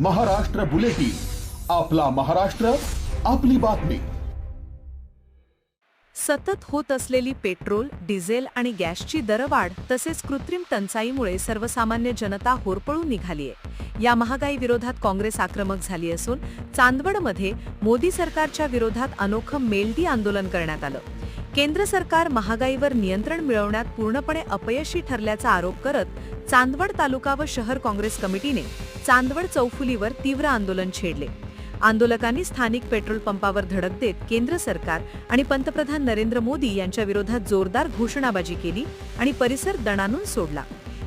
Maharashtra bulletin, आपला महाराष्ट्र, आपली बातमी. सतत होत असलेली पेट्रोल, डिझेल आणि गॅसची दरवाढ तसेच कृत्रिम टंचाईमुळे सर्वसामान्य जनता होरपळून निघालीय. या महागाई विरोधात काँग्रेस आक्रमक झाली असून चांदवडमध्ये मोदी सरकारच्या विरोधात अनोखं मेलडी आंदोलन करण्यात आलं. केंद्र सरकार महागाईवर नियंत्रण मिळवण्यात पूर्णपणे अपयशी ठरल्याचा आरोप करत चांदवड तालुका व शहर काँग्रेस कमिटीने चांदवड चौफुलीवर तीव्र आंदोलन छेडले. आंदोलकांनी स्थानिक पेट्रोल पंपावर धडक देत केंद्र सरकार आणि पंतप्रधान नरेंद्र मोदी यांच्या विरोधात जोरदार घोषणाबाजी केली आणि परिसर दणाणून सोडला.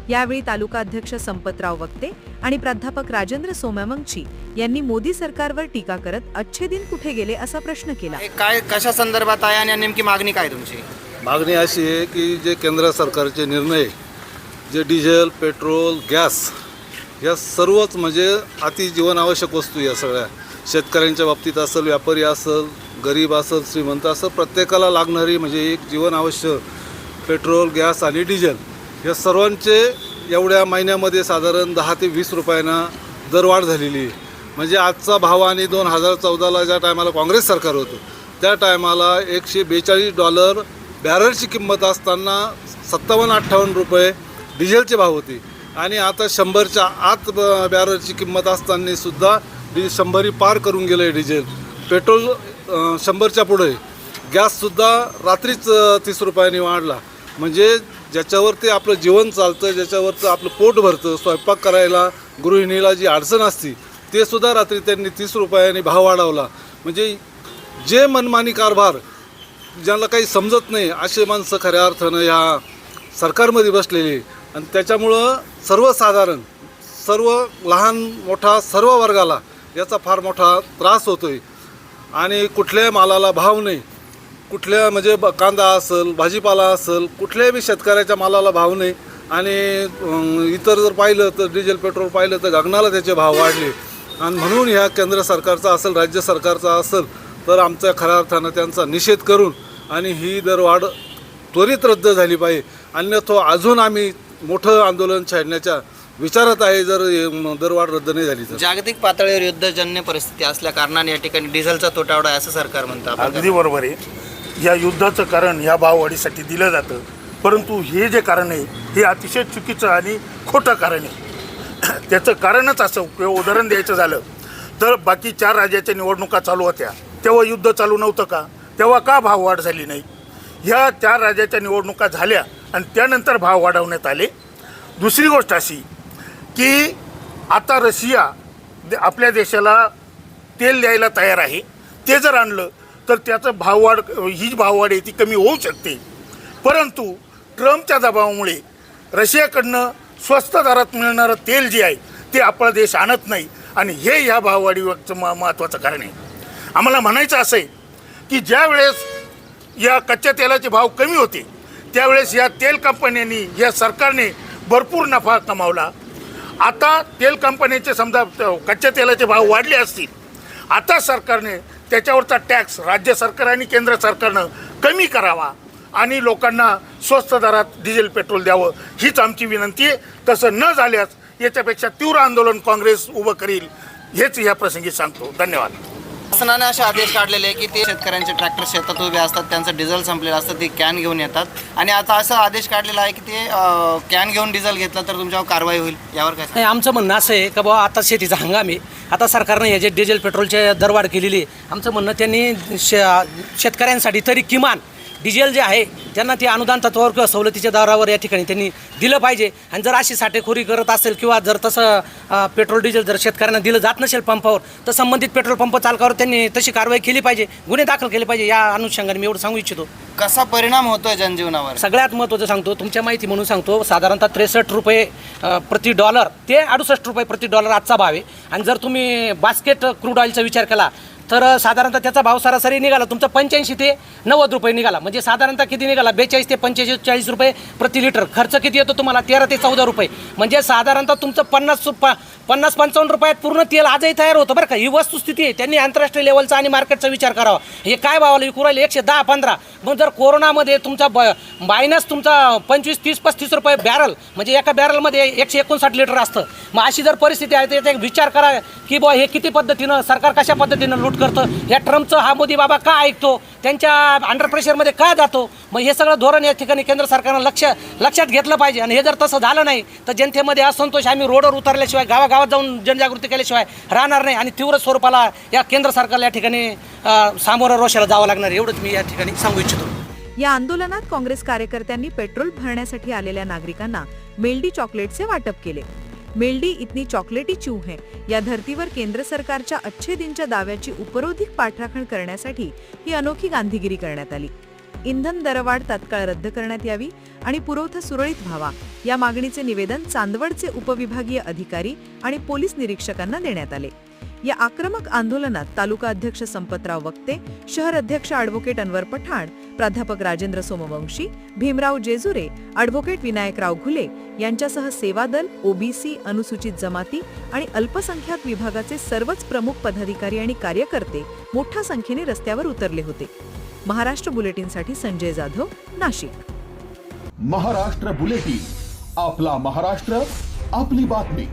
यावेळी तालुका अध्यक्ष संपतराव वक्ते आणि प्राध्यापक राजेंद्र सोमयमंगची यांनी मोदी सरकारवर टीका करत अच्छे दिन कुठे गेले असा प्रश्न केला. काय कशा संदर्भात आहे आणि नेमकी मागणी काय तुमची? मागणी अशी आहे की जे केंद्र सरकारचे निर्णय, जे डिझेल, पेट्रोल, गॅस या सर्वच म्हणजे अति जीवनावश्यक वस्तू, या सगळ्या शेतकऱ्यांच्या बाबतीत असेल, व्यापारी असेल, गरीब असेल, श्रीमंत असेल, प्रत्येकाला लागणारी म्हणजे एक जीवनावश्यक पेट्रोल, गॅस आणि डिझेल या सर्वांचे एवढ्या महिन्यामध्ये साधारण 10 ते 20 रुपयांना दरवाढ झालेली आहे. म्हणजे आजचा भाव आणि 2014ला ज्या टायमाला काँग्रेस सरकार होतं त्या टायमाला $142 बॅरलची किंमत असताना 57-58 रुपये डिझेलचे भाव होते आणि आता 100च्या आत बॅरलची किंमत असताना सुद्धा 100 पार करून गेलं आहे डिझेल. पेट्रोल 100च्या पुढे, गॅससुद्धा रात्रीच 30 रुपयांनी वाढला. म्हणजे ज्याच्यावरती आपलं जीवन चालतं, ज्याच्यावरचं आपलं पोट भरतं, स्वयंपाक करायला गृहिणीला जी अडचण असते ते सुद्धा रात्री त्यांनी 30 रुपयांनी भाव वाढवला. म्हणजे जे मनमानी कारभार, ज्यांना काही समजत नाही असे माणसं खऱ्या अर्थानं ह्या सरकारमध्ये बसलेली आणि त्याच्यामुळं सर्वसाधारण, सर्व लहान मोठा सर्व वर्गाला याचा फार मोठा त्रास होतो आहे. आणि कुठल्याही मालाला भाव नाही, कुठल्या म्हणजे कांदा असेल, भाजीपाला असेल, कुठल्याही बी शेतकऱ्याच्या मालाला भाव नाही. आणि इतर जर पाहिलं तर डिझेल, पेट्रोल पाहिलं तर गगनाला त्याचे भाव वाढले. आणि म्हणून ह्या केंद्र सरकारचा असेल, राज्य सरकारचा असेल तर आमच्या खऱ्या अर्थानं त्यांचा निषेध करून आणि ही दरवाढ त्वरित रद्द झाली पाहिजे. अन्यथा अजून आम्ही मोठं आंदोलन छेडण्याच्या विचारात आहे जर दरवाढ रद्द नाही झाली तर. जागतिक पातळीवर युद्धजन्य परिस्थिती असल्या कारणाने या ठिकाणी डिझेलचा तुटवडा आहे असं सरकार म्हणतं. अगदी बरोबर आहे. या युद्धाचं कारण या भाववाढीसाठी दिलं जातं, परंतु हे जे कारण आहे हे अतिशय चुकीचं आणि खोटं कारण आहे. त्याचं कारणच असं, उदाहरण द्यायचं झालं तर बाकी 4 राज्याच्या निवडणुका चालू होत्या तेव्हा युद्ध चालू नव्हतं का? तेव्हा का भाववाढ झाली नाही? ह्या 4 राज्याच्या निवडणुका झाल्या आणि त्यानंतर भाव वाढवण्यात आले. दुसरी गोष्ट अशी की आता रशिया आपल्या देशाला तेल द्यायला तयार आहे. ते जर आणलं तर त्याचं ही भाववाढ आहे ती कमी होऊ शकते. परंतु ट्रम्पच्या दबावामुळे रशियाकडनं स्वस्त दरात मिळणारं तेल जे आहे ते आपला देश आणत नाही आणि हे ह्या भाववाढीवरचं महत्त्वाचं कारण आहे. आम्हाला म्हणायचं असं आहे की ज्या वेळेस या कच्च्या तेलाचे भाव कमी होते त्यावेळेस या तेल कंपन्यांनी, या सरकारने भरपूर नफा कमावला. आता तेल कंपन्यांचे समजा कच्च्या तेलाचे भाव वाढले असतील, आता सरकारने त्याच्यावरचा टॅक्स राज्य सरकार आणि केंद्र सरकारनं कमी करावा आणि लोकांना स्वस्त दरात डिझेल, पेट्रोल द्यावं हीच आमची विनंती आहे. तसं न झाल्यास याच्यापेक्षा तीव्र आंदोलन काँग्रेस उभं करील हेच या प्रसंगी सांगतो. धन्यवाद. शासनाने असे आदेश काढलेले की ते शेतकऱ्यांचे ट्रॅक्टर शेतात उभे असतात, त्यांचं डिझेल संपलेलं असतं, ते कॅन घेऊन येतात आणि आता असा आदेश काढलेला आहे की ते कॅन घेऊन डिझेल घेतलं तर तुमच्यावर कारवाई होईल. यावर काय? नाही, आमचं म्हणणं असं आहे की बाबा आता शेतीचा हंगाम आहे, आता सरकारने हे जे डिझेल, पेट्रोलचे दरवाढ केलेली आहे, आमचं म्हणणं त्यांनी शेतकऱ्यांसाठी तरी किमान डिझेल जे आहे त्यांना ते अनुदान तत्वावर किंवा सवलतीच्या दरावर या ठिकाणी त्यांनी दिलं पाहिजे. आणि जर अशी साठेखोरी करत असेल किंवा जर तसं पेट्रोल, डिझेल जर शेतकऱ्यांना दिलं जात नसेल पंपावर तर संबंधित पेट्रोल पंप चालकावर त्यांनी तशी कारवाई केली पाहिजे, गुन्हे दाखल केले पाहिजे. या अनुषंगाने मी एवढं सांगू इच्छितो. कसा परिणाम होतोय जनजीवनावर? सगळ्यात महत्त्वाचं सांगतो, तुमच्या माहिती म्हणून सांगतो, साधारणतः 63 रुपये प्रति डॉलर ते 68 रुपये प्रति डॉलर आजचा भाव आहे. आणि जर तुम्ही बास्केट क्रूड ऑइलचा विचार केला तर साधारणतः त्याचा भाव सरासरी निघाला तुमचा 85 ते 90 रुपये निघाला. म्हणजे साधारणतः किती निघाला 42 ते 45-40 रुपये प्रति लिटर. खर्च किती येतो तुम्हाला 13 ते 14 रुपये. म्हणजे साधारणतः तुमचं 50-55 रुपयात पूर्ण तेल आजही तयार होतं बरं का. ही वस्तुस्थिती आहे. त्यांनी आंतरराष्ट्रीय लेवलचा आणि मार्केटचा विचार करावा. हे काय भावाला विकू राहिले 110-15. मग जर कोरोनामध्ये तुमचा मायनस तुमचा 25-30-35 रुपये बॅरल, म्हणजे एका बॅरलमध्ये 159 लिटर असतं. मग अशी जर परिस्थिती आहे तर एक विचार करा की बुवा हे किती पद्धतीनं सरकार कशा पद्धतीनं लूट करतं. या ट्रम्पचं हा मोदी बाबा का ऐकतो, त्यांच्या अंडर प्रेशरमध्ये का जातो. मग हे सगळं धोरण या ठिकाणी केंद्र सरकारनं लक्षात घेतलं पाहिजे. आणि हे जर तसं झालं नाही तर जनतेमध्ये असंतोष, आम्ही रोडवर उतरल्याशिवाय गावागावात जाऊन जनजागृती केल्याशिवाय राहणार नाही आणि तीव्र स्वरूपाला या केंद्र सरकारला या ठिकाणी सामोरं रोषाला जावं लागणार. एवढंच मी या ठिकाणी सांगू इच्छितो. या आंदोलनात काँग्रेस कार्यकर्त्यांनी पेट्रोल भरण्यासाठी आलेल्या नागरिकांना मेल्डी चॉकलेटचे वाटप केले. मेल्डी इतनी चॉकलेटी चूँ है या धर्तीवर केंद्र सरकारच्या अच्छे दिनच्या दाव्याची उपरोधिक पाठराखण करण्यासाठी ही अनोखी गांधीगिरी करण्यात आली. इंधन दरवाढ तात्काळ रद्द करण्यात यावी आणि पुरवठा सुरळीत व्हावा या मागणीचे निवेदन चांदवडचे उपविभागीय अधिकारी आणि पोलीस निरीक्षकांना देण्यात आले. या आक्रमक आंदोलनात तालुका अध्यक्ष संपतराव वक्ते, शहर अध्यक्ष ॲडव्होकेट अनवर पठाण, प्राध्यापक राजेंद्र सोमवंशी, भीमराव जेजुरे, ॲडव्होकेट विनायकराव घुले यांच्यासह सेवा दल, ओबीसी, अनुसूचित जमाती आणि अल्पसंख्याक विभागाचे सर्वच प्रमुख पदाधिकारी आणि कार्यकर्ते मोठ्या संख्येने रस्त्यावर उतरले होते. महाराष्ट्र बुलेटिनसाठी संजय जाधव, नाशिक. महाराष्ट्र बुलेटिन, आपला महाराष्ट्र, आपली बातमी.